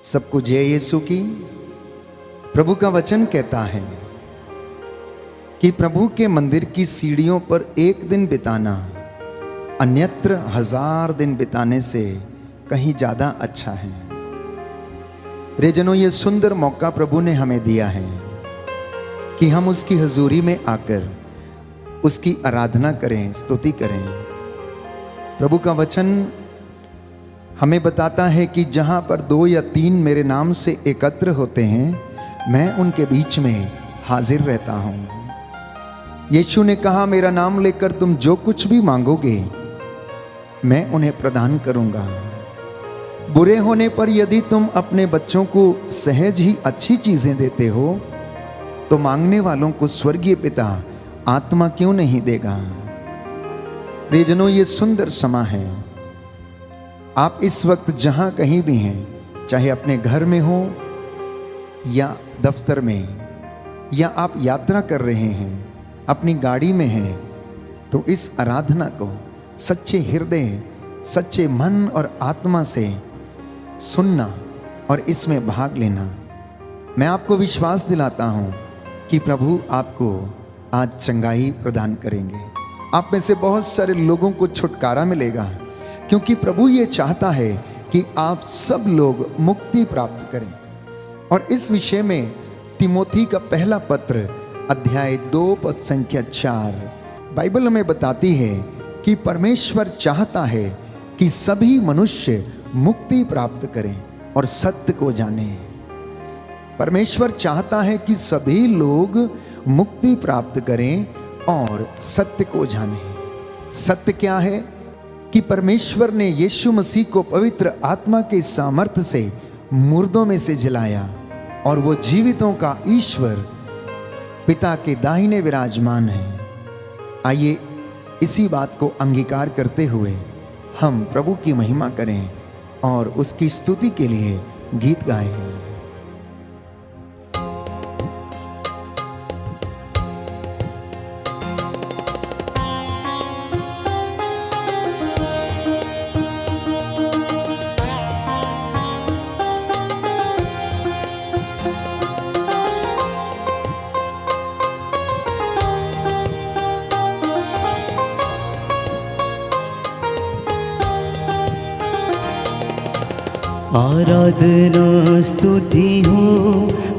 सबको जय यीशु की। प्रभु का वचन कहता है कि प्रभु के मंदिर की सीढ़ियों पर एक दिन बिताना अन्यत्र 1000 दिन बिताने से कहीं ज्यादा अच्छा है। प्रियजनों, ये सुंदर मौका प्रभु ने हमें दिया है कि हम उसकी हजूरी में आकर उसकी आराधना करें, स्तुति करें। प्रभु का वचन हमें बताता है कि जहां पर 2 या 3 मेरे नाम से एकत्र होते हैं, मैं उनके बीच में हाजिर रहता हूं। यीशु ने कहा, मेरा नाम लेकर तुम जो कुछ भी मांगोगे मैं उन्हें प्रदान करूंगा। बुरे होने पर यदि तुम अपने बच्चों को सहज ही अच्छी चीजें देते हो तो मांगने वालों को स्वर्गीय पिता आत्मा क्यों नहीं देगा। प्रियजनों, ये सुंदर समा है। आप इस वक्त जहां कहीं भी हैं, चाहे अपने घर में हो या दफ्तर में, या आप यात्रा कर रहे हैं, अपनी गाड़ी में हैं, तो इस आराधना को सच्चे हृदय, सच्चे मन और आत्मा से सुनना और इसमें भाग लेना। मैं आपको विश्वास दिलाता हूं कि प्रभु आपको आज चंगाई प्रदान करेंगे। आप में से बहुत सारे लोगों को छुटकारा मिलेगा, क्योंकि प्रभु ये चाहता है कि आप सब लोग मुक्ति प्राप्त करें। और इस विषय में तिमोथी का पहला पत्र अध्याय 2 पद संख्या 4 बाइबल हमें बताती है कि परमेश्वर चाहता है कि सभी मनुष्य मुक्ति प्राप्त करें और सत्य को जानें। परमेश्वर चाहता है कि सभी लोग मुक्ति प्राप्त करें और सत्य को जानें। सत्य क्या है? कि परमेश्वर ने यीशु मसीह को पवित्र आत्मा के सामर्थ्य से मुर्दों में से जिलाया और वो जीवितों का ईश्वर पिता के दाहिने विराजमान है। आइए इसी बात को अंगीकार करते हुए हम प्रभु की महिमा करें और उसकी स्तुति के लिए गीत गाएं। आराधना स्तुति हो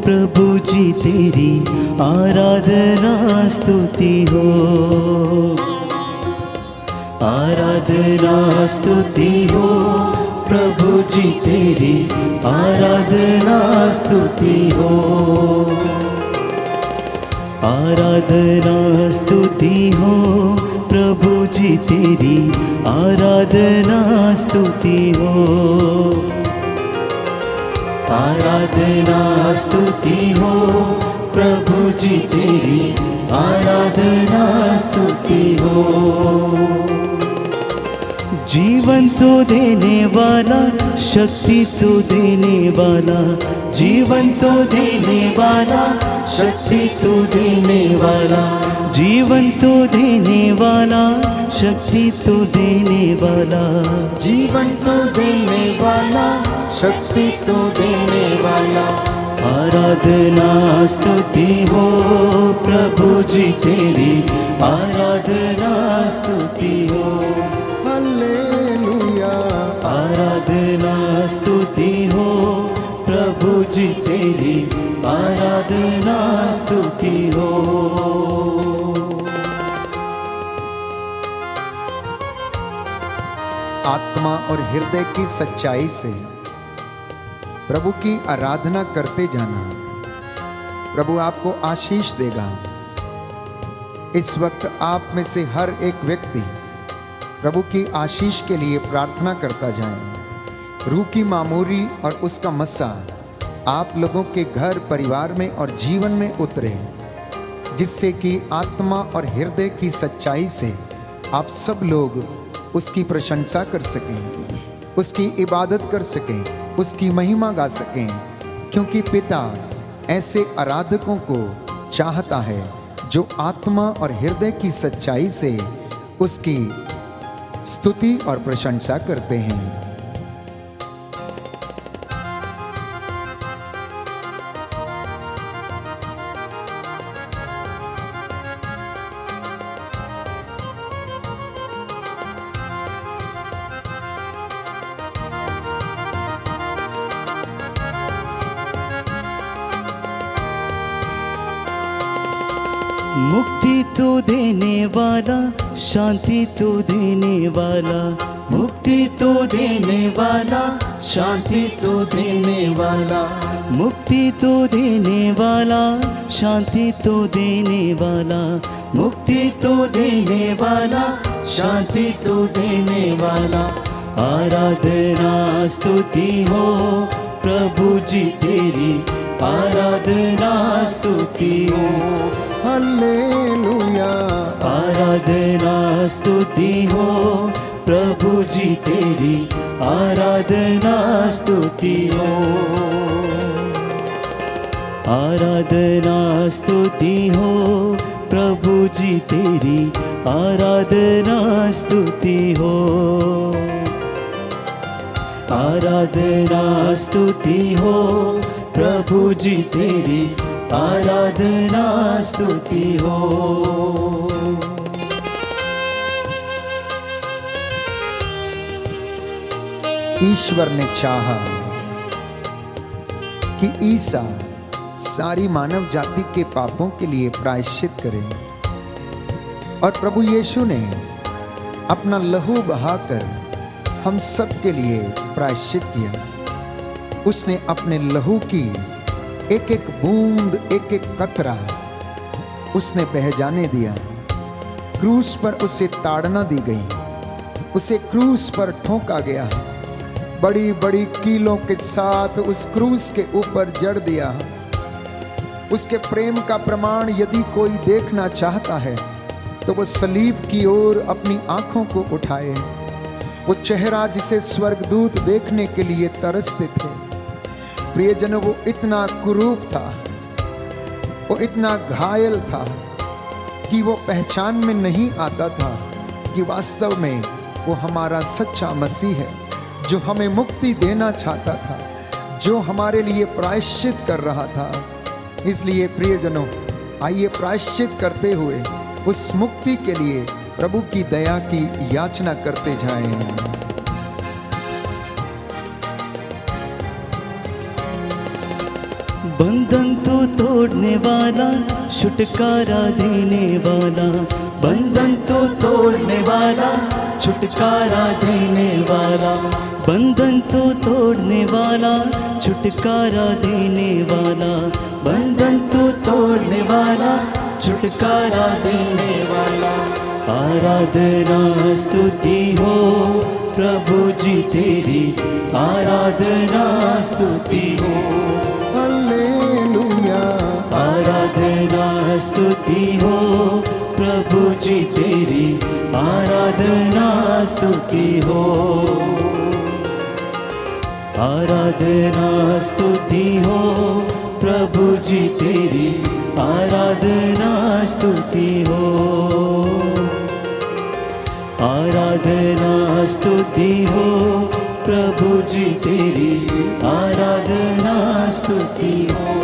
प्रभु जी तेरी, आराधना स्तुति हो। आराधना स्तुति हो प्रभु जी तेरी, आराधना स्तुति हो। आराधना स्तुति हो प्रभु जी तेरी, आराधना स्तुति हो। आराधना स्तुति हो प्रभु जी तेरी, आराधना स्तुति हो। जीवन तो देने वाला, शक्ति तो देने वाला, जीवन तो देने वाला, शक्ति तो देने वाला, जीवन तो देने वाला, शक्ति तो देने वाला, जीवन तो देने वाला, शक्ति तो देने वाला। आराधना स्तुति हो प्रभु जी तेरी, आराधना स्तुति हो। हालेलुया। आराधना स्तुति हो प्रभु जी तेरी, आराधना स्तुति हो। आत्मा और हृदय की सच्चाई से प्रभु की आराधना करते जाना, प्रभु आपको आशीष देगा। इस वक्त आप में से हर एक व्यक्ति प्रभु की आशीष के लिए प्रार्थना करता जाए। रूह की मामूरी और उसका मस्सा आप लोगों के घर, परिवार में और जीवन में उतरे, जिससे कि आत्मा और हृदय की सच्चाई से आप सब लोग उसकी प्रशंसा कर सकें, उसकी इबादत कर सकें, उसकी महिमा गा सकें। क्योंकि पिता ऐसे आराधकों को चाहता है जो आत्मा और हृदय की सच्चाई से उसकी स्तुति और प्रशंसा करते हैं। मुक्ति तो देने वाला, शांति तो देने वाला, मुक्ति तो देने वाला, शांति तो देने वाला, मुक्ति तो देने वाला, शांति तो देने वाला, मुक्ति तो देने वाला, शांति तो देने वाला। आराधना स्तुति हो प्रभु जी तेरी, आराधना स्तुति हो। हालेलुया। आराधना स्तुति हो प्रभु जी तेरी, आराधना स्तुति हो। आराधना स्तुति हो प्रभु जी तेरी, आराधना स्तुति हो। आराधना स्तुति हो प्रभु जी तेरी, आराधना स्तुति हो। ईश्वर ने चाहा कि ईसा सारी मानव जाति के पापों के लिए प्रायश्चित करे, और प्रभु यीशु ने अपना लहू बहाकर हम सब के लिए प्रायश्चित किया। उसने अपने लहू की एक एक बूंद, एक एक कतरा उसने बह जाने दिया। क्रूस पर उसे ताड़ना दी गई, उसे क्रूस पर ठोका गया, बड़ी बड़ी कीलों के साथ उस क्रूस के ऊपर जड़ दिया। उसके प्रेम का प्रमाण यदि कोई देखना चाहता है तो वो सलीब की ओर अपनी आंखों को उठाए। वो चेहरा जिसे स्वर्गदूत देखने के लिए तरसते थे। प्रियजनों, वो इतना कुरूप था, वो इतना घायल था कि वो पहचान में नहीं आता था कि वास्तव में वो हमारा सच्चा मसीह है, जो हमें मुक्ति देना चाहता था, जो हमारे लिए प्रायश्चित कर रहा था। इसलिए प्रियजनों, आइए प्रायश्चित करते हुए उस मुक्ति के लिए प्रभु की दया की याचना करते जाएं। बंधन तो तोड़ने वाला, छुटकारा देने वाला, बंधन तो तोड़ने वाला, छुटकारा देने वाला, बंधन तो तोड़ने वाला, छुटकारा देने वाला, बंधन तो तोड़ने वाला, छुटकारा देने वाला। आराधना स्तुति हो प्रभु जी तेरी, आराधना स्तुति हो। हालेलुया। आराधना स्तुति हो प्रभु जी तेरी, आराधना स्तुति हो। आराधना स्तुति हो प्रभु जी तेरी, आराधना स्तुति हो। आराधना स्तुति हो प्रभु जी तेरी, आराधना स्तुति हो।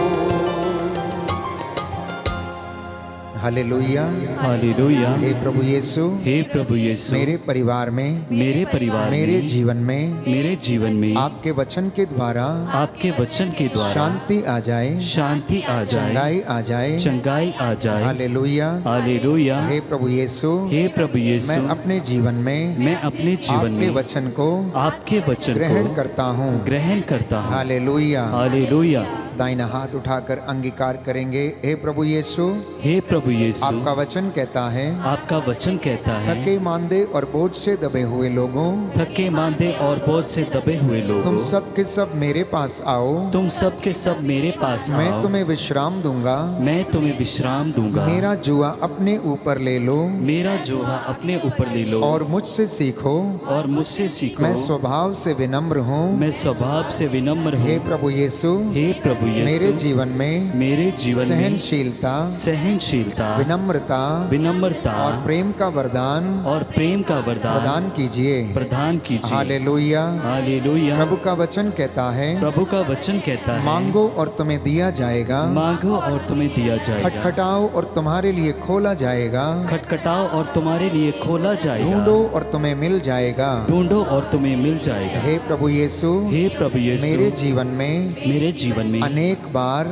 हालेलुया। हालेलुया। हे प्रभु यीशु, हे प्रभु यीशु, मेरे परिवार में, मेरे परिवार मेरे में, जीवन में, मेरे जीवन में आपके वचन के द्वारा, आपके वचन के द्वारा शांति आ जाए, शांति आ जाए, चंगाई आ जाए, चंगाई आ जाए। हालेलुया। हालेलुया। हे प्रभु यीशु, हे प्रभु यीशु, मैं अपने जीवन में, मैं अपने जीवन आपके में वचन को, आपके वचन ग्रहण को करता हूँ। ग्रहण करता हूँ। हालेलुया। हालेलुया। दाहिना हाथ उठाकर अंगीकार करेंगे। हे प्रभु यीशु, हे प्रभु यीशु, आपका वचन कहता है, आपका वचन कहता है, थके मांदे और बोझ से दबे हुए लोगों, थके मांदे और बोझ से दबे हुए लोगों, तुम सब के सब मेरे पास आओ, तुम सब के सब मेरे पास मैं आओ, तुम्हें विश्राम दूंगा। मैं तुम्हें विश्राम दूंगा। मेरा जुआ अपने ऊपर ले लो, मेरा जोहा अपने ऊपर ले लो, और मुझसे सीखो, और मुझसे सीखो। मैं स्वभाव से विनम्र हूँ। मैं स्वभाव से विनम्र हे हूँ। प्रभु यीशु, हे प्रभु यीशु, मेरे जीवन में, मेरे जीवन में सहनशीलता, सहनशीलता, विनम्रता विनम्रता और प्रेम का वरदान और प्रेम का वरदान प्रदान कीजिए। प्रदान कीजिए। हालेलुया। हालेलुया। प्रभु का वचन कहता है, प्रभु का वचन कहता है, मांगो और तुम्हें दिया जाएगा, मांगो और तुम्हें दिया जाएगा, खटखटाओ और तुम्हारे लिए खोला जाएगा, खटखटाओ और तुम्हारे लिए खोला जाएगा, ढूंढो और तुम्हें मिल जाएगा। ढूंढो और तुम्हें मिल जाएगा। हे प्रभु यीशु, हे प्रभु यीशु, मेरे जीवन में मेरे जीवन में अनेक बार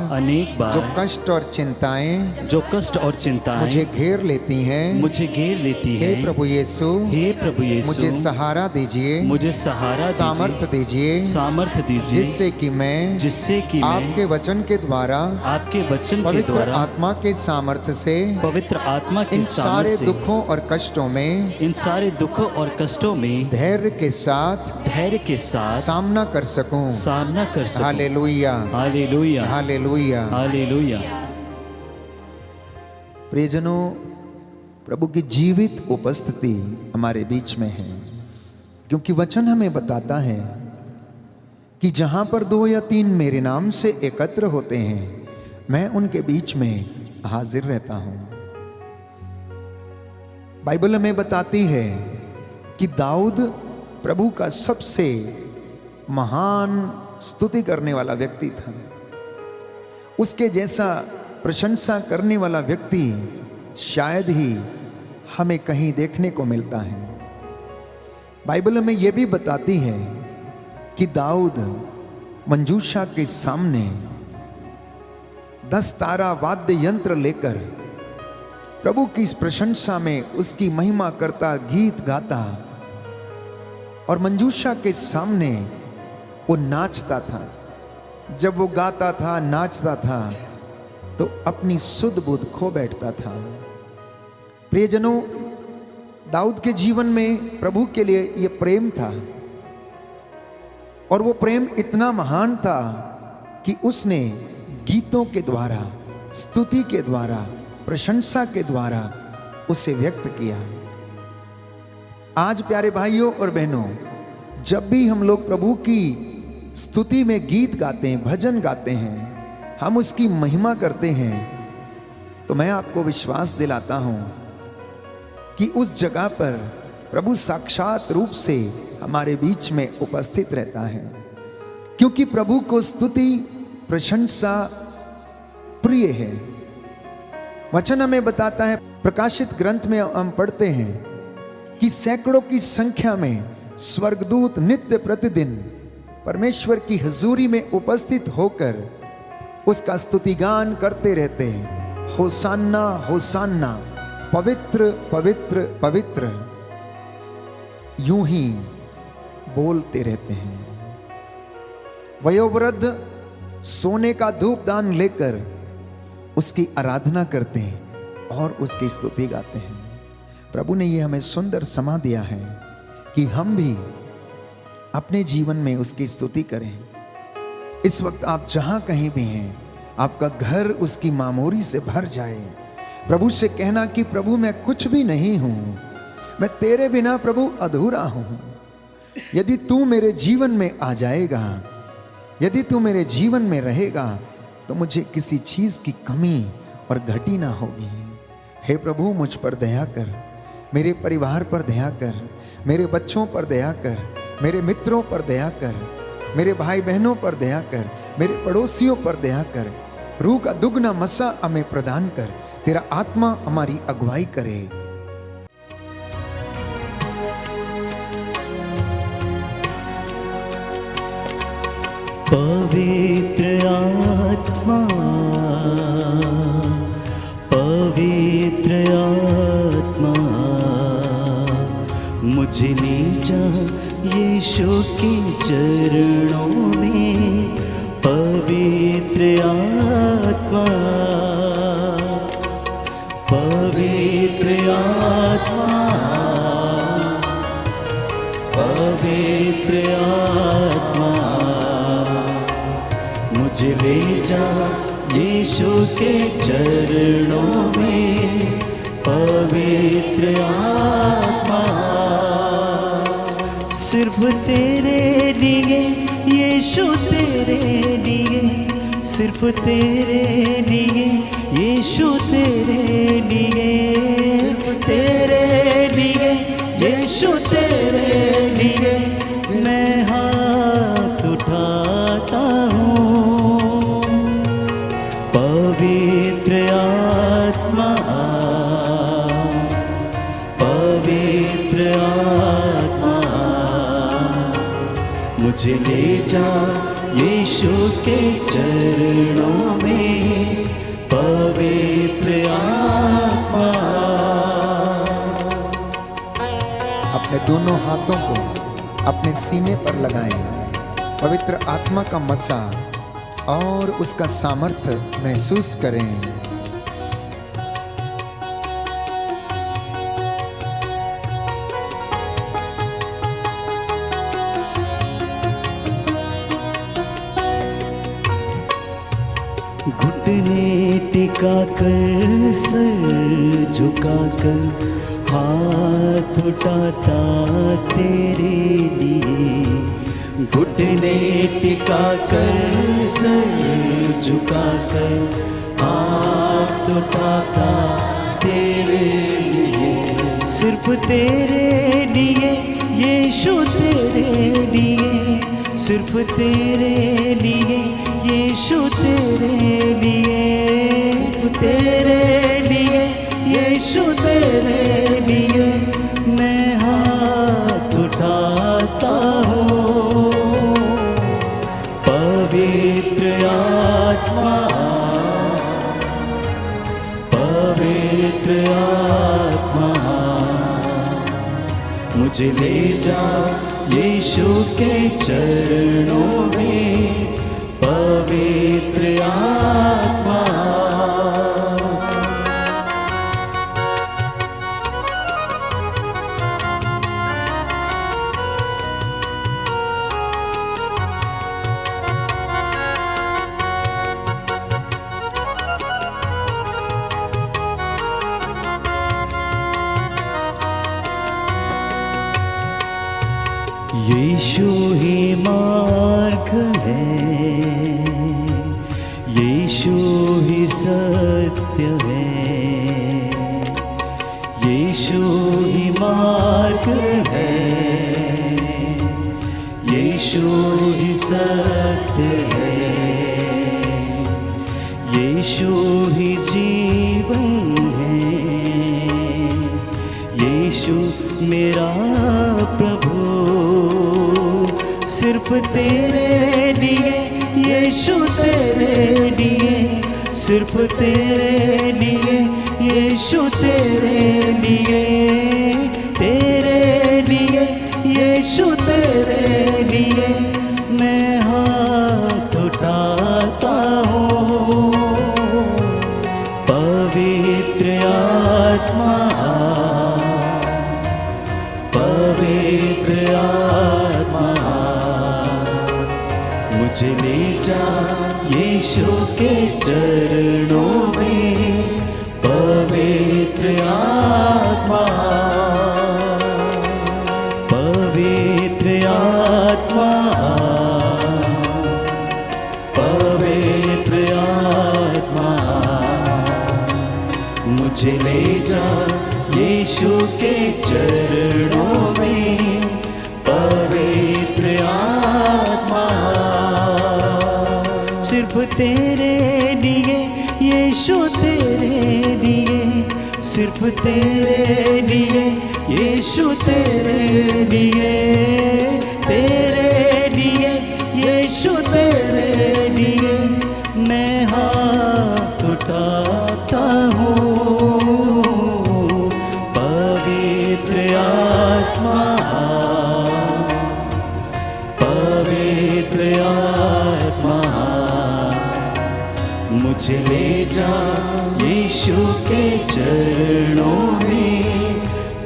जो कष्ट और चिंताएं जो कष्ट और चिंताएं मुझे घेर लेती हैं, मुझे घेर लेती हे हैं, प्रभु यीशु, हे प्रभु यीशु, मुझे सहारा दीजिए, मुझे सहारा सामर्थ्य दीजिए, सामर्थ्य दीजिए, जिससे कि मैं आपके वचन के द्वारा, आपके वचन के पवित्र द्वारा, आत्मा के सामर्थ्य से, पवित्र आत्मा के इन सामर्थ्य सारे से, दुखों और कष्टों में, इन सारे दुखों और कष्टों में धैर्य के साथ सामना कर सकूं। Hallelujah, hallelujah, hallelujah, hallelujah. प्रियजनों, प्रभु की जीवित उपस्थिति हमारे बीच में है, क्योंकि वचन हमें बताता है कि जहां पर 2 या 3 मेरे नाम से एकत्र होते हैं, मैं उनके बीच में हाजिर रहता हूं। बाइबल हमें बताती है कि दाऊद प्रभु का सबसे महान स्तुति करने वाला व्यक्ति था। उसके जैसा प्रशंसा करने वाला व्यक्ति शायद ही हमें कहीं देखने को मिलता है। बाइबल हमें यह भी बताती है कि दाऊद मंजूषा के सामने 10 तारा वाद्य यंत्र लेकर प्रभु की इस प्रशंसा में उसकी महिमा करता, गीत गाता, और मंजूषा के सामने वो नाचता था। जब वो गाता था, नाचता था, तो अपनी सुध बुध खो बैठता था। प्रियजनों, दाऊद के जीवन में प्रभु के लिए ये प्रेम था, और वो प्रेम इतना महान था कि उसने गीतों के द्वारा, स्तुति के द्वारा, प्रशंसा के द्वारा उसे व्यक्त किया। आज प्यारे भाइयों और बहनों, जब भी हम लोग प्रभु की स्तुति में गीत गाते हैं, भजन गाते हैं, हम उसकी महिमा करते हैं, तो मैं आपको विश्वास दिलाता हूं कि उस जगह पर प्रभु साक्षात रूप से हमारे बीच में उपस्थित रहता है। क्योंकि प्रभु को स्तुति, प्रशंसा प्रिय है। वचन हमें बताता है, प्रकाशित ग्रंथ में हम पढ़ते हैं कि सैकड़ों की संख्या में स्वर्गदूत नित्य प्रतिदिन परमेश्वर की हुजूरी में उपस्थित होकर उसका स्तुतिगान करते रहते हैं। होसान्ना, होसान्ना, पवित्र पवित्र पवित्र, यूं ही बोलते रहते हैं। वयोवृद्ध सोने का धूपदान लेकर उसकी आराधना करते हैं और उसकी स्तुति गाते हैं। प्रभु ने यह हमें सुंदर समा दिया है कि हम भी अपने जीवन में उसकी स्तुति करें। इस वक्त आप जहां कहीं भी हैं, आपका घर उसकी मामोरी से भर जाए। प्रभु से कहना कि प्रभु मैं कुछ भी नहीं हूं, मैं तेरे बिना प्रभु अधूरा हूं। यदि तू मेरे जीवन में आ जाएगा, यदि तू मेरे जीवन में रहेगा, तो मुझे किसी चीज की कमी और घटी ना होगी। हे प्रभु, मुझ पर दया कर, मेरे परिवार पर दया कर, मेरे बच्चों पर दया कर, मेरे मित्रों पर दया कर, मेरे भाई बहनों पर दया कर, मेरे पड़ोसियों पर दया कर। रूह का दुगना मसा हमें प्रदान कर, तेरा आत्मा हमारी अगुवाई करे। पवित्र आत्मा, पवित्र आत्मा, मुझे ले जा यीशु के चरणों में। पवित्र आत्मा, पवित्र आत्मा, पवित्र आत्मा, मुझे ले जा यीशु के चरणों में। पवित्र आत्मा, सिर्फ तेरे लिए यीशु, तेरे लिए, सिर्फ तेरे लिए यीशु, तेरे लिए, तेरे लिए यीशु, तेरे लिए मैं हाथ उठाता हूँ। पवित्र आत्मा, पवित्र आत्मा, मुझे ले ले जा यीशु के चरणों में पवित्र आत्मा। अपने दोनों हाथों को अपने सीने पर लगाएं। पवित्र आत्मा का मसा और उसका सामर्थ्य महसूस करें। घुटने टिका कर सर झुका कर हाथ उठाता तेरे लिए। घुटने टिका कर सर झुका कर हाथ उठाता तेरे लिए। सिर्फ तेरे लिए यीशु तेरे लिए, सिर्फ तेरे लिए यीशु तेरे लिए, तेरे लिए यीशु तेरे लिए मैं हाथ उठाता हूँ। पवित्र आत्मा, पवित्र आत्मा मुझे ले जा यीशु के चरणों में पवित्र आत्मा। यीशु ही मार्ग है, यीशु ही सत्य है, यीशु ही मार्ग है, यीशु ही सत्य है, यीशु ही जीवन है, यीशु मेरा प्रभु। सिर्फ तेरे लिए यीशु तेरे लिए, सिर्फ तेरे लिए यीशु तेरे लिए, तेरे लिए यीशु तेरे लिए मैं हाथ उठाता हूँ। पवित्र आत्मा, पवित्र आत्मा मुझे ले जा यीशु के चरणों में पवित्र आत्मा। पवित्र आत्मा, पवित्र आत्मा मुझे ले जा यीशु के चरणों में पवित्र आत्मा। सिर्फ तेरे लिए यीशु तेरे लिए, सिर्फ तेरे लिए यीशु तेरे लिए, तेरे लिए यीशु तेरे लिए मैं हाथ उठाता हूँ। पवित्र आत्मा, पवित्र आत्मा मुझे ले जा यीशु के चरणों में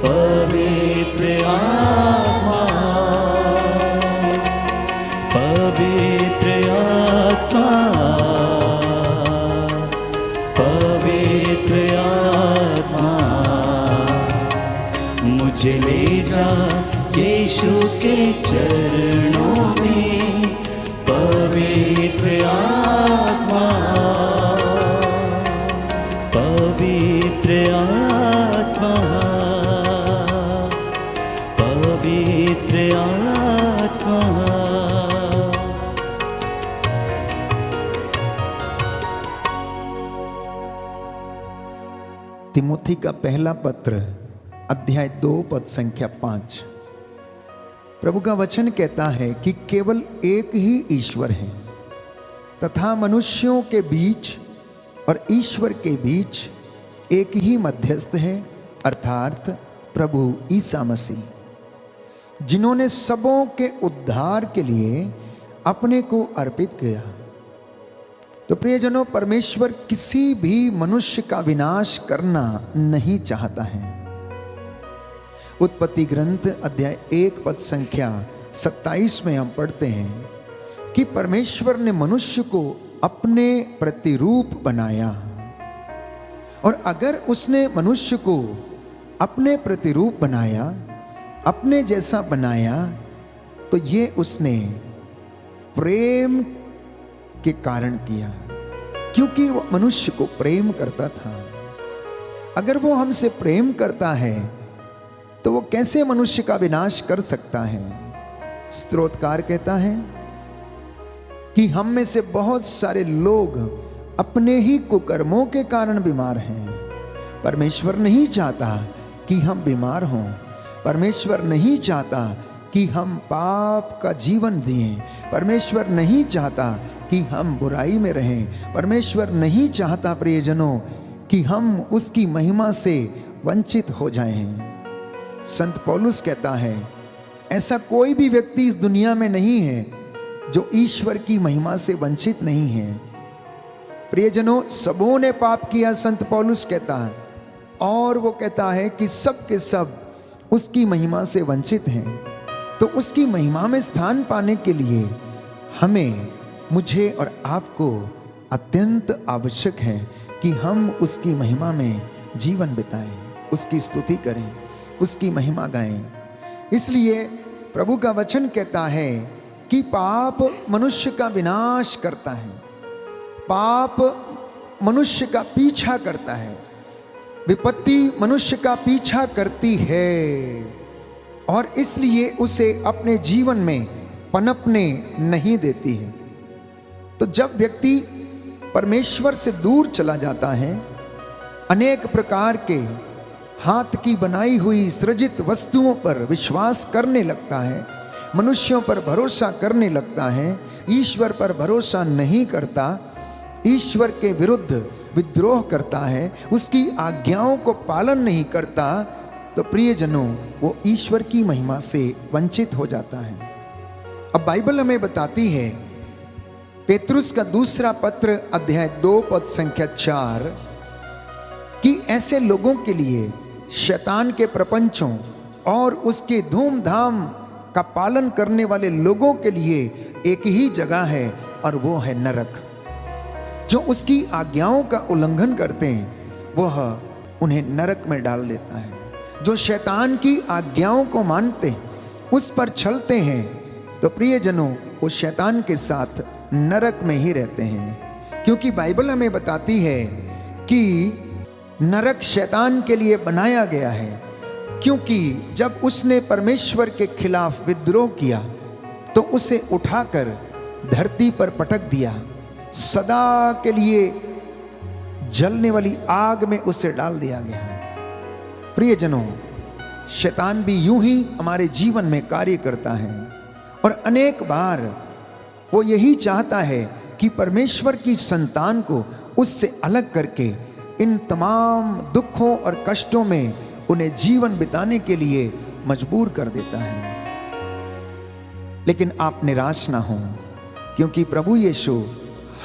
पवित्र आत्मा। पवित्र आत्मा, पवित्र आत्मा मुझे ले जा यीशु के चरणों में पवित्र आत्मा। पवित्र आत्मा, पवित्र आत्मा। तिमोथी का पहला पत्र अध्याय 2 पद संख्या 5। प्रभु का वचन कहता है कि केवल एक ही ईश्वर है तथा मनुष्यों के बीच और ईश्वर के बीच एक ही मध्यस्थ है, अर्थात प्रभु ईसा मसीह, जिन्होंने सबों के उद्धार के लिए अपने को अर्पित किया। तो प्रियजनों, परमेश्वर किसी भी मनुष्य का विनाश करना नहीं चाहता है। उत्पत्ति ग्रंथ अध्याय 1 पद संख्या 27 में हम पढ़ते हैं कि परमेश्वर ने मनुष्य को अपने प्रतिरूप बनाया, और अगर उसने मनुष्य को अपने प्रतिरूप बनाया, अपने जैसा बनाया, तो ये उसने प्रेम के कारण किया, क्योंकि वो मनुष्य को प्रेम करता था। अगर वो हमसे प्रेम करता है तो वो कैसे मनुष्य का विनाश कर सकता है? स्तोत्रकार कहता है कि हम में से बहुत सारे लोग अपने ही कुकर्मों के कारण बीमार हैं। परमेश्वर नहीं चाहता कि हम बीमार हों। परमेश्वर नहीं चाहता कि हम पाप का जीवन जिएं। परमेश्वर नहीं चाहता कि हम बुराई में रहें। परमेश्वर नहीं चाहता प्रियजनों कि हम उसकी महिमा से वंचित हो जाएं। संत पौलुस कहता है, ऐसा कोई भी व्यक्ति इस दुनिया में नहीं है जो ईश्वर की महिमा से वंचित नहीं है। प्रियजनों, सबों ने पाप किया, संत पौलुस कहता है, और वो कहता है कि सब के सब उसकी महिमा से वंचित हैं। तो उसकी महिमा में स्थान पाने के लिए हमें, मुझे और आपको अत्यंत आवश्यक है कि हम उसकी महिमा में जीवन बिताएं, उसकी स्तुति करें, उसकी महिमा गाएं। इसलिए प्रभु का वचन कहता है कि पाप मनुष्य का विनाश करता है, पाप मनुष्य का पीछा करता है, विपत्ति मनुष्य का पीछा करती है, और इसलिए उसे अपने जीवन में पनपने नहीं देती है। तो जब व्यक्ति परमेश्वर से दूर चला जाता है, अनेक प्रकार के हाथ की बनाई हुई सृजित वस्तुओं पर विश्वास करने लगता है, मनुष्यों पर भरोसा करने लगता है, ईश्वर पर भरोसा नहीं करता, ईश्वर के विरुद्ध विद्रोह करता है, उसकी आज्ञाओं को पालन नहीं करता, तो प्रियजनों, वो ईश्वर की महिमा से वंचित हो जाता है। अब बाइबल हमें बताती है, पेतरुस का दूसरा पत्र अध्याय 2 पद संख्या 4, कि ऐसे लोगों के लिए शैतान के प्रपंचों और उसके धूमधाम का पालन करने वाले लोगों के लिए एक ही जगह है, और वो है नरक। जो उसकी आज्ञाओं का उल्लंघन करते हैं वह उन्हें नरक में डाल देता है। जो शैतान की आज्ञाओं को मानते हैं, उस पर चलते हैं, तो प्रियजनों, वो शैतान के साथ नरक में ही रहते हैं। क्योंकि बाइबल हमें बताती है कि नरक शैतान के लिए बनाया गया है, क्योंकि जब उसने परमेश्वर के खिलाफ विद्रोह किया तो उसे उठाकर धरती पर पटक दिया, सदा के लिए जलने वाली आग में उसे डाल दिया गया। प्रियजनों, शैतान भी यूं ही हमारे जीवन में कार्य करता है, और अनेक बार वो यही चाहता है कि परमेश्वर की संतान को उससे अलग करके इन तमाम दुखों और कष्टों में उन्हें जीवन बिताने के लिए मजबूर कर देता है। लेकिन आप निराश ना हो, क्योंकि प्रभु यीशु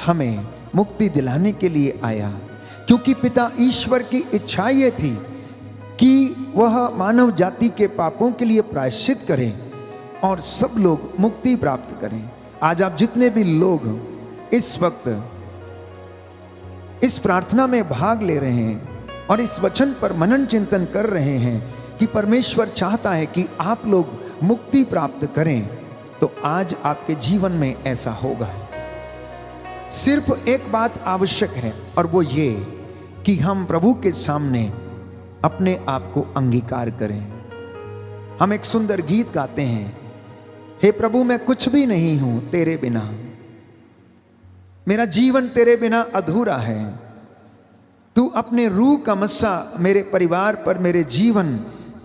हमें मुक्ति दिलाने के लिए आया। क्योंकि पिता ईश्वर की इच्छा ये थी कि वह मानव जाति के पापों के लिए प्रायश्चित करें और सब लोग मुक्ति प्राप्त करें। आज आप जितने भी लोग इस वक्त इस प्रार्थना में भाग ले रहे हैं और इस वचन पर मनन चिंतन कर रहे हैं कि परमेश्वर चाहता है कि आप लोग मुक्ति प्राप्त करें, तो आज आपके जीवन में ऐसा होगा। सिर्फ एक बात आवश्यक है, और वो ये कि हम प्रभु के सामने अपने आप को अंगीकार करें। हम एक सुंदर गीत गाते हैं, हे प्रभु मैं कुछ भी नहीं हूं तेरे बिना, मेरा जीवन तेरे बिना अधूरा है। तू अपने रूह का मस्सा मेरे परिवार पर, मेरे जीवन,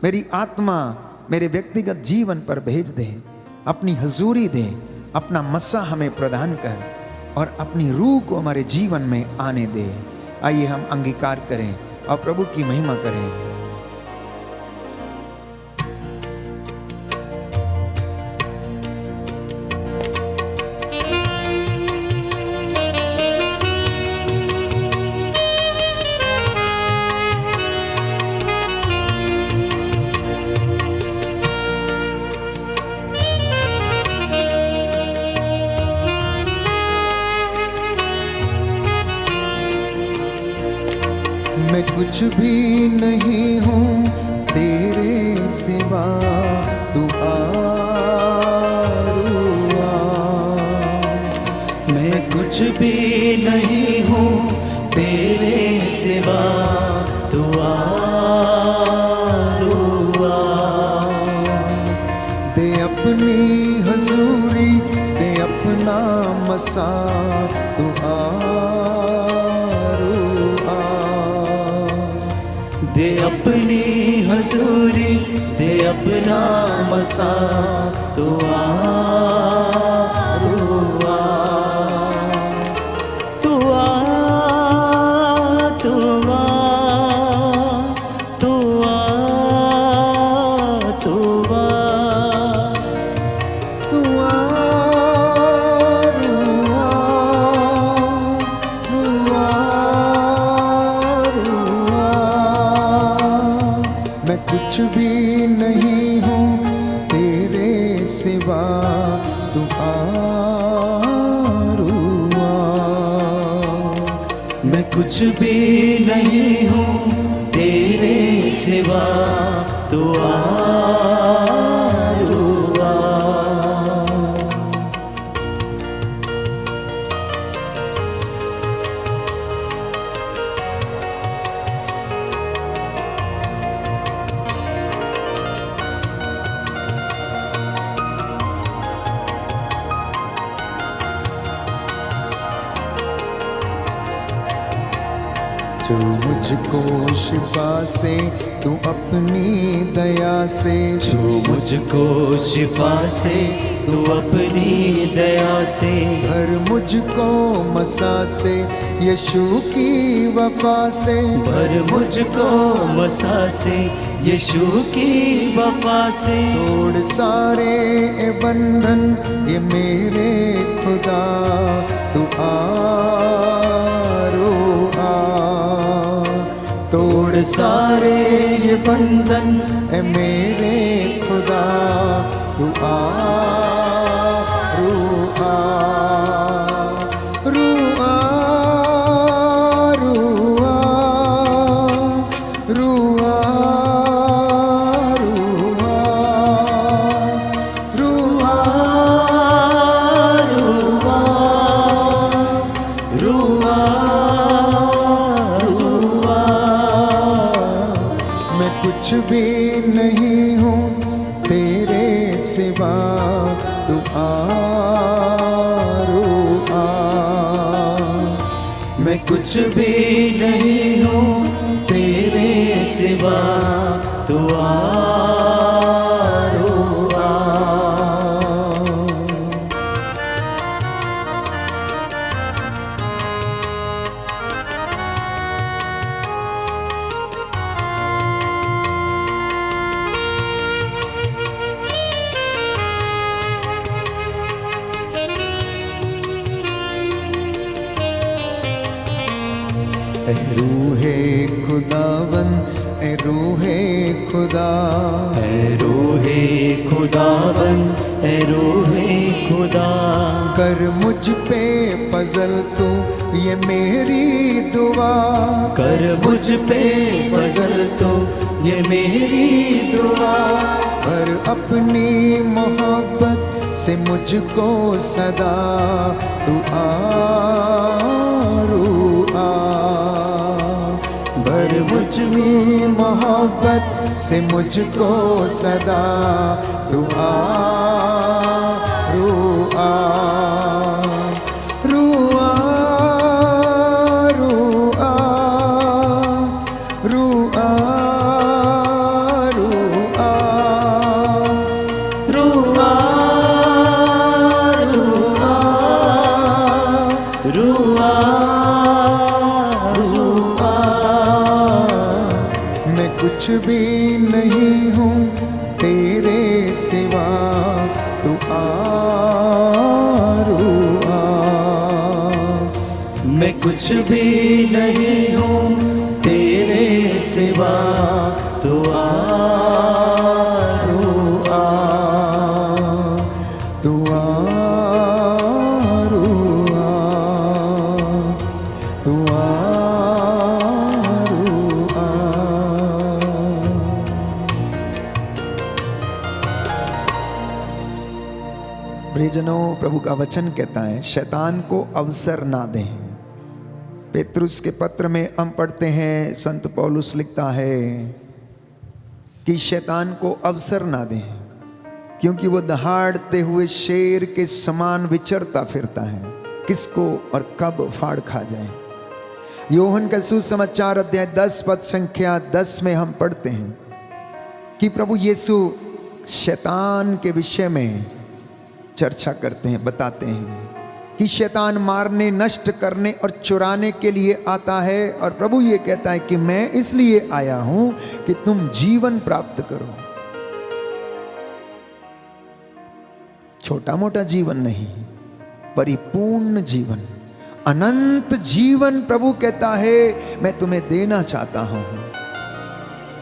मेरी आत्मा, मेरे व्यक्तिगत जीवन पर भेज दे, अपनी हजूरी दे, अपना मस्सा हमें प्रदान कर और अपनी रूह को हमारे जीवन में आने दे। आइए हम अंगीकार करें और प्रभु की महिमा करें। मैं कुछ भी नहीं हूँ तेरे सिवा, तू आरुआ। मैं कुछ भी नहीं हूँ तेरे सिवा, तू आरुआ। दे अपनी हजूरी, दे अपना मसा, तू आरुआ। दे अपनी हजूरी, दे अपना मसा, तू आरुआ। तू आ, तू आ, तू आ, तू आ। तू आरुआ, रुआ, रुआ। मैं कुछ भी नहीं हूँ तेरे सिवा, तू आरुआ। मैं कुछ भी नहीं हूँ तेरे सिवा, तू आरुआ। जो मुझको शिफा से, तू अपनी दया से, जो मुझको शिफा से, तू अपनी दया से, भर मुझको मसा से, यीशु की वफा से, भर मुझको मसा से, यीशु की वफा से। तोड़ सारे ए बंधन ये मेरे खुदा, तू आरुआ। तोड़ सारे ये बंधन ए मेरे खुदा, तू आरुआ। रुआ, रुआ, रुआ, रुआ, रुआ, रुआ, रुआ। मैं कुछ भी नहीं हूँ तेरे सिवा, तू आरुआ। मैं कुछ भी नहीं हूँ तेरे सिवा, तू आरुआ। ए रूहे खुदावन, ए रूहे खुदा, ऐ रूहे खुदावन, ऐ रूहे खुदा। कर मुझ पे फजल तू ये मेरी दुआ, कर मुझ पे फजल तो ये मेरी दुआ। पर अपनी मोहब्बत से मुझको सदा, तू आरुआ। भर मुझ में मोहब्बत से मुझको सदा, तू आरुआ। रुआ, रुआ, रुआ, रुआ, रुआ रुआ। मैं कुछ भी नहीं हूँ तेरे सिवा, तू आरू आ। मैं कुछ भी नहीं हूँ तेरे सिवा, तू आरू आ। तू आरू आ, तू आरू आ। प्रियजनों, प्रभु का वचन कहता है शैतान को अवसर ना दें। पेतरुस के पत्र में हम पढ़ते हैं, संत पौलुस लिखता है कि शैतान को अवसर ना दें, क्योंकि वो दहाड़ते हुए शेर के समान विचरता फिरता है, किसको और कब फाड़ खा जाए। योहन का सुसमाचार अध्याय 10 पद संख्या 10 में हम पढ़ते हैं कि प्रभु यीशु शैतान के विषय में चर्चा करते हैं, बताते हैं कि शैतान मारने, नष्ट करने और चुराने के लिए आता है, और प्रभु ये कहता है कि मैं इसलिए आया हूं कि तुम जीवन प्राप्त करो। छोटा मोटा जीवन नहीं, परिपूर्ण जीवन, अनंत जीवन प्रभु कहता है मैं तुम्हें देना चाहता हूं।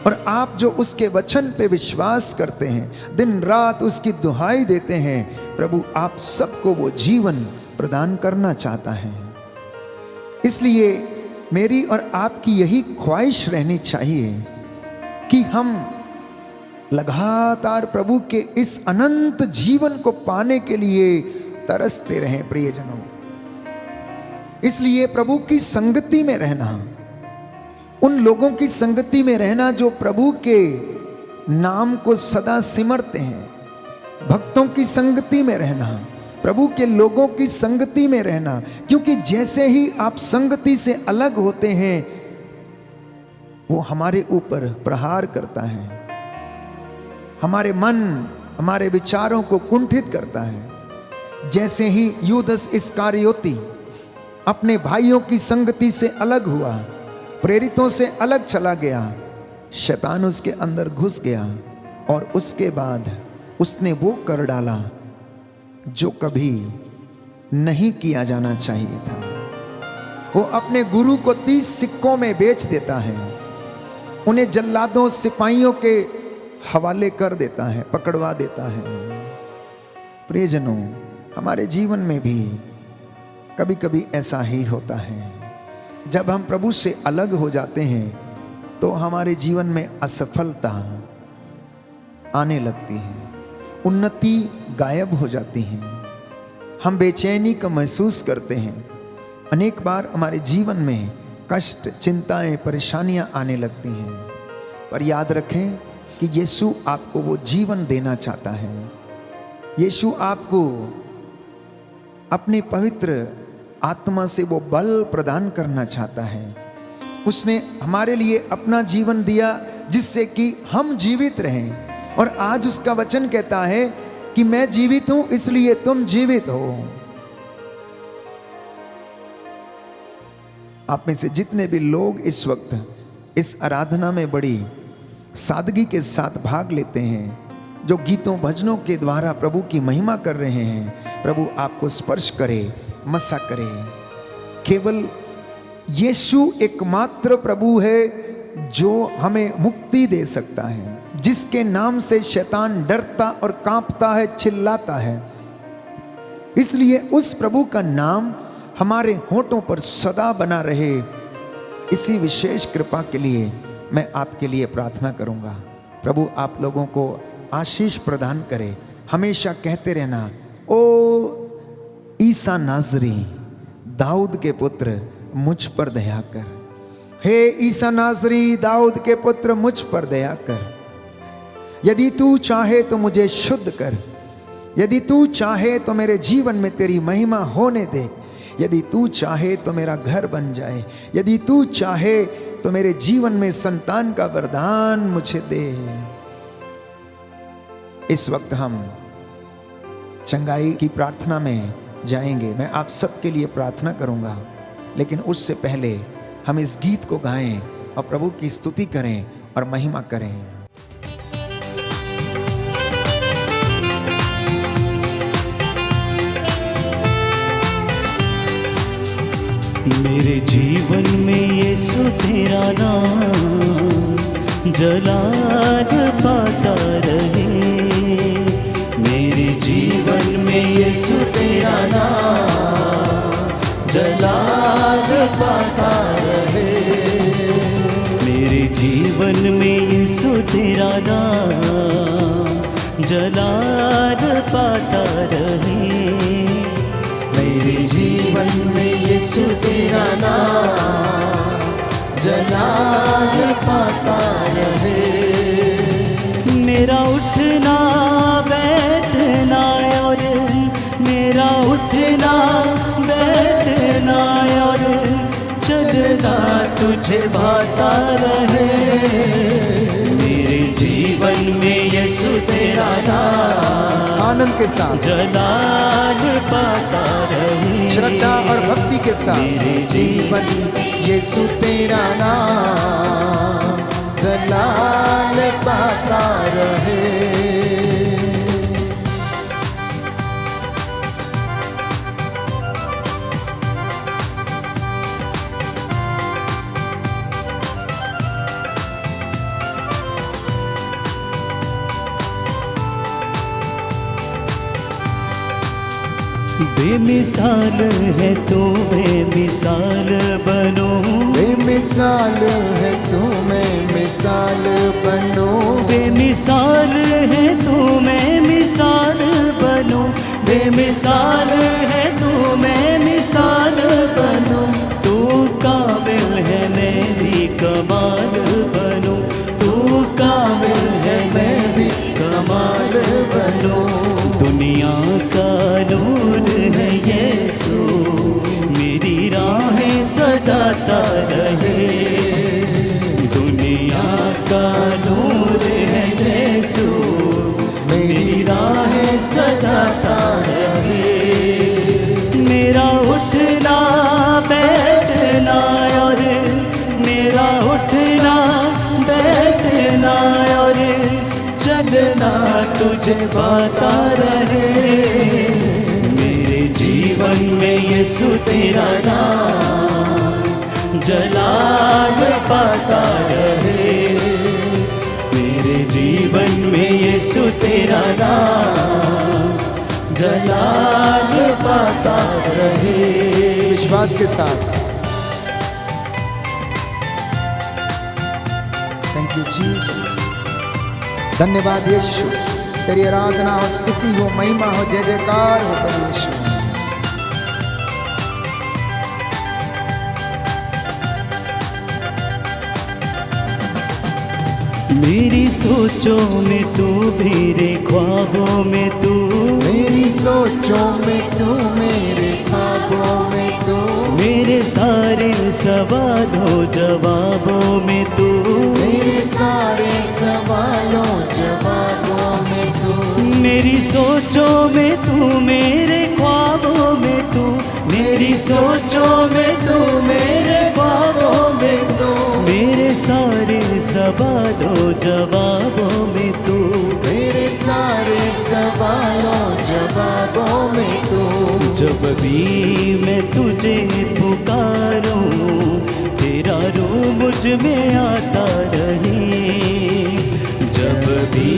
और आप जो उसके वचन पे विश्वास करते हैं, दिन रात उसकी दुहाई देते हैं, प्रभु आप सबको वो जीवन प्रदान करना चाहता है। इसलिए मेरी और आपकी यही ख्वाहिश रहनी चाहिए कि हम लगातार प्रभु के इस अनंत जीवन को पाने के लिए तरसते रहें। प्रियजनों, इसलिए प्रभु की संगति में रहना, उन लोगों की संगति में रहना जो प्रभु के नाम को सदा सिमरते हैं, भक्तों की संगति में रहना, प्रभु के लोगों की संगति में रहना, क्योंकि जैसे ही आप संगति से अलग होते हैं वो हमारे ऊपर प्रहार करता है, हमारे मन, हमारे विचारों को कुंठित करता है। जैसे ही यूदस इस्करियोती अपने भाइयों की संगति से अलग हुआ, प्रेरितों से अलग चला गया, शैतान उसके अंदर घुस गया और उसके बाद उसने वो कर डाला जो कभी नहीं किया जाना चाहिए था। वो अपने गुरु को 30 सिक्कों में बेच देता है, उन्हें जल्लादों, सिपाहियों के हवाले कर देता है, पकड़वा देता है। प्रियजनों, हमारे जीवन में भी कभी कभी ऐसा ही होता है। जब हम प्रभु से अलग हो जाते हैं तो हमारे जीवन में असफलता आने लगती है, उन्नति गायब हो जाती है, हम बेचैनी का महसूस करते हैं। अनेक बार हमारे जीवन में कष्ट, चिंताएं, परेशानियां आने लगती हैं। पर याद रखें कि यीशु आपको वो जीवन देना चाहता है। यीशु आपको अपनी पवित्र आत्मा से वो बल प्रदान करना चाहता है। उसने हमारे लिए अपना जीवन दिया जिससे कि हम जीवित रहें, और आज उसका वचन कहता है कि मैं जीवित हूं इसलिए तुम जीवित हो। आप में से जितने भी लोग इस वक्त इस आराधना में बड़ी सादगी के साथ भाग लेते हैं, जो गीतों भजनों के द्वारा प्रभु की महिमा कर रहे हैं, प्रभु आपको स्पर्श करे, मसा करे। केवल यीशु एकमात्र प्रभु है जो हमें मुक्ति दे सकता है, जिसके नाम से शैतान डरता और कांपता है, चिल्लाता है। इसलिए उस प्रभु का नाम हमारे होठों पर सदा बना रहे, इसी विशेष कृपा के लिए मैं आपके लिए प्रार्थना करूंगा। प्रभु आप लोगों को आशीष प्रदान करे। हमेशा कहते रहना, ओ ईसा नाजरी, दाऊद के पुत्र, मुझ पर दया कर। हे ईसा नाजरी, दाऊद के पुत्र, मुझ पर दया कर। यदि तू चाहे तो मुझे शुद्ध कर, यदि तू चाहे तो मेरे जीवन में तेरी महिमा होने दे, यदि तू चाहे तो मेरा घर बन जाए, यदि तू चाहे तो मेरे जीवन में संतान का वरदान मुझे दे। इस वक्त हम चंगाई की प्रार्थना में जाएंगे, मैं आप सबके लिए प्रार्थना करूंगा, लेकिन उससे पहले हम इस गीत को गाएं और प्रभु की स्तुति करें और महिमा करें। मेरे जीवन में यीशु तेरा नाम जलाल पाता रहे। मेरे जीवन में यीशु तेरा नाम जलाल पाता रहे। मेरे जीवन में यीशु तेरा नाम जलाल पाता रहे। मेरे जीवन में यीशु तेरा नाम जलाल पाता रहे। मेरा उठना बैठना और मेरा उठना बैठना और चलना तुझे भाता रहे। मेरे जीवन में यीशु तेरा नाम आनंद के साथ, जलाल पाता रहे। श्रद्धा और भक्ति के साथ, मेरे जीवन यीशु तेरा नाम जलाल पाता रहे। बेमिसाल है तो बेमिसाल बनो। बेमिसाल है तुम्हें मिसाल बनो। बेमिसाल है तो मैं मिसाल बनो। बेमिसाल है तो मैं मिसाल बनो। तू काबिल है मैं भी कमाल बनो। तू काबिल है मैं भी कमाल बनो। दुनिया का नूर है यीशु मेरी राहें सजाता रहे। दुनिया का नूर है यीशु मेरी राहें सजाता रहे। मेरा उठना बैठना और मेरा उठना बैठना और चलना तुझे भाता रहे। मेरे जीवन में यीशु तेरा नाम जलाल पाता रहे। मेरे जीवन में यीशु तेरा नाम जलाल पाता रहे। विश्वास के साथ, थैंक यू जीसस। धन्यवाद यीशु, तेरी आराधना हो, स्तुति हो, महिमा हो, जय जयकार हो प्रभु यीशु। मेरी सोचों में तू, मेरे ख्वाबों में तू। मेरी सोचों में तू, मेरे ख्वाबों में तू। मेरे सारे सवालों जवाबों में तू। मेरे सारे सवालों जवाबों में तू। मेरी सोचों में तू, मेरे ख्वाबों में तू। मेरी सोचों में तू, मेरे ख्वाबों में तू। मेरे सारे सवालों जवाबों में तू। मेरे सारे सवालों जवाबों में तू। जब भी मैं तुझे पुकारूं तेरा रूह मुझ में आता रहे। जब भी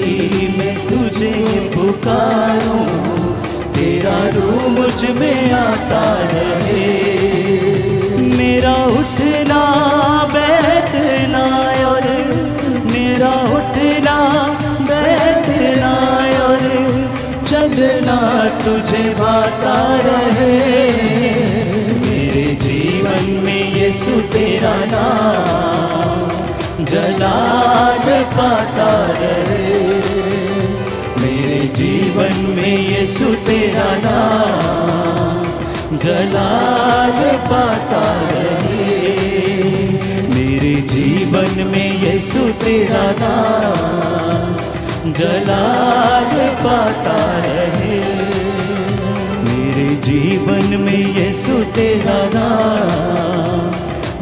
मैं तुझे पुकारूं तेरा रूह मुझ में आता रहे। मेरा उठना बैठना और मेरा उठना बैठना और चलना तुझे भाता रहे। मेरे जीवन में यीशु तेरा नाम जलाल पाता रहे। मेरे जीवन में यीशु तेरा नाम जलाल पाता रहे। मेरे जीवन में यीशु तेरा नाम जलाल पाता रहे। मेरे जीवन में यीशु तेरा नाम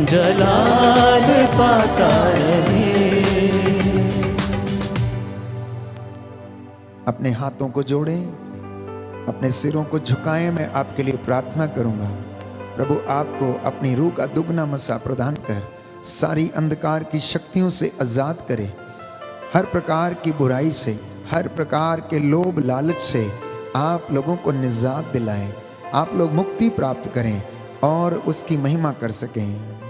जलाल पाता रहे। अपने हाथों को जोड़ें, अपने सिरों को झुकाएं। मैं आपके लिए प्रार्थना करूंगा। प्रभु आपको अपनी रूह का दुगना मसा प्रदान कर सारी अंधकार की शक्तियों से आजाद करे, हर प्रकार की बुराई से, हर प्रकार के लोभ लालच से आप लोगों को निजात दिलाएं, आप लोग मुक्ति प्राप्त करें और उसकी महिमा कर सकें।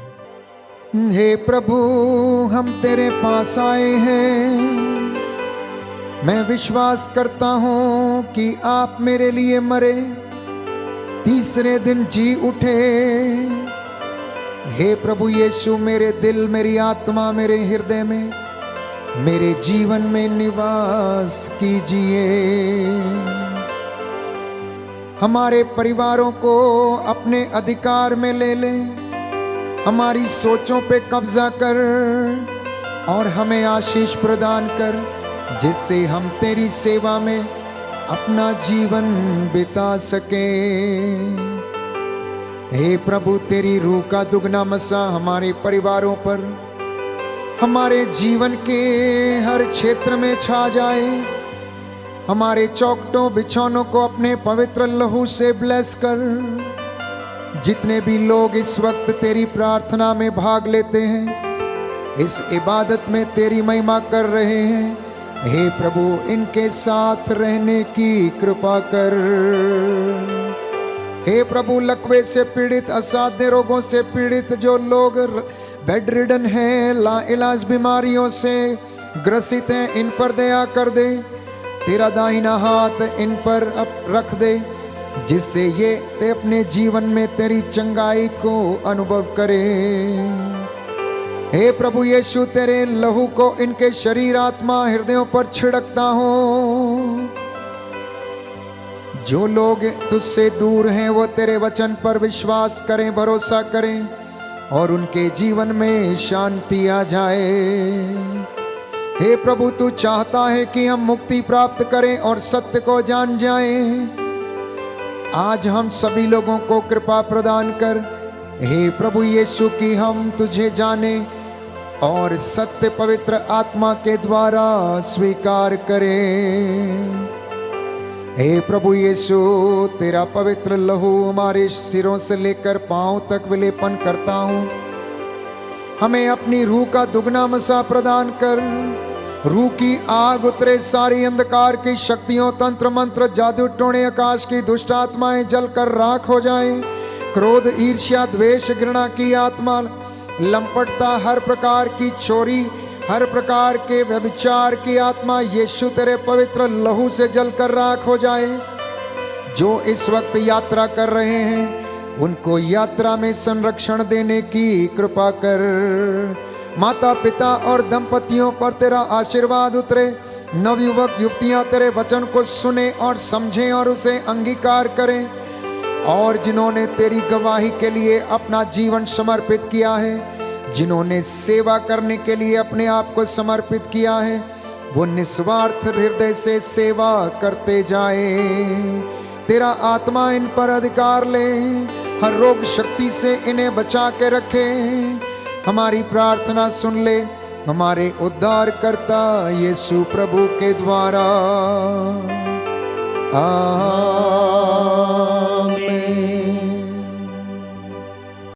हे प्रभु, हम तेरे पास आए हैं। मैं विश्वास करता हूं कि आप मेरे लिए मरे, तीसरे दिन जी उठे। हे प्रभु यीशु, मेरे दिल, मेरी आत्मा, मेरे हृदय में, मेरे जीवन में निवास कीजिए। हमारे परिवारों को अपने अधिकार में ले ले, हमारी सोचों पे कब्जा कर और हमें आशीष प्रदान कर, जिससे हम तेरी सेवा में अपना जीवन बिता सके। हे प्रभु, तेरी रूह का दुगना मसा हमारे परिवारों पर, हमारे जीवन के हर क्षेत्र में छा जाए। हमारे चौखटों बिछौनों को अपने पवित्र लहू से ब्लेस कर। जितने भी लोग इस वक्त तेरी प्रार्थना में भाग लेते हैं, इस इबादत में तेरी महिमा कर रहे हैं, हे प्रभु, इनके साथ रहने की कृपा कर। हे प्रभु, लकवे से पीड़ित, असाध्य रोगों से पीड़ित जो लोग बेड रिडन हैं, लाइलाज बीमारियों से ग्रसित हैं, इन पर दया कर दे। तेरा दाहिना हाथ इन पर रख दे, जिससे ये ते अपने जीवन में तेरी चंगाई को अनुभव करे। हे प्रभु यीशु, तेरे लहू को इनके शरीर, आत्मा, हृदयों पर छिड़कता हूं। जो लोग तुझसे दूर हैं वो तेरे वचन पर विश्वास करें, भरोसा करें और उनके जीवन में शांति आ जाए। हे प्रभु, तू चाहता है कि हम मुक्ति प्राप्त करें और सत्य को जान जाएं। आज हम सभी लोगों को कृपा प्रदान कर, हे प्रभु यीशु, कि हम तुझे जाने और सत्य पवित्र आत्मा के द्वारा स्वीकार करें। हे प्रभु यीशु, तेरा पवित्र लहू हमारे सिरों से लेकर पांव तक विलेपन करता हूं। हमें अपनी रूह का दुगना मसा प्रदान कर। रूह की आग उतरे, सारी अंधकार की शक्तियों, तंत्र मंत्र, जादू टोने, आकाश की दुष्ट आत्माएं जलकर राख हो जाएं। क्रोध, ईर्ष्या, द्वेष, घृणा की आत्मा, लंपटता, हर प्रकार की चोरी, हर प्रकार के व्यभिचार की आत्मा यीशु तेरे पवित्र लहू से जलकर राख हो जाए। जो इस वक्त यात्रा कर रहे हैं, उनको यात्रा में संरक्षण देने की कृपा कर। माता पिता और दंपतियों पर तेरा आशीर्वाद उतरे। नवयुवक युवतियां तेरे वचन को सुने और समझें और उसे अंगीकार करें। और जिन्होंने तेरी गवाही के लिए अपना जीवन समर्पित किया है, जिन्होंने सेवा करने के लिए अपने आप को समर्पित किया है, वो निस्वार्थ हृदय से सेवा करते जाए। तेरा आत्मा इन पर अधिकार ले, हर रोग शक्ति से इन्हें बचा के रखे। हमारी प्रार्थना सुन ले हमारे उद्धारकर्ता यीशु प्रभु के द्वारा। आमीन।